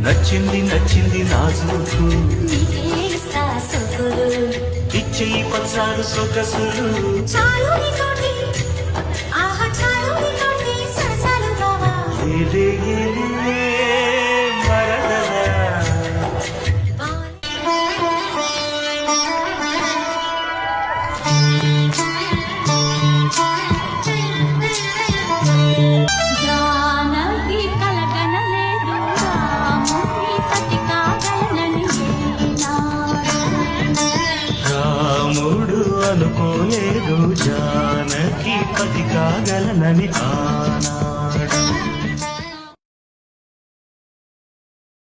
నచ్చింది నచ్చింది నా సూకు ఇచ్చేయి పచ్చారు సొగసులు అనుకోలేదు జానకి పతి కాగలనని ఆనా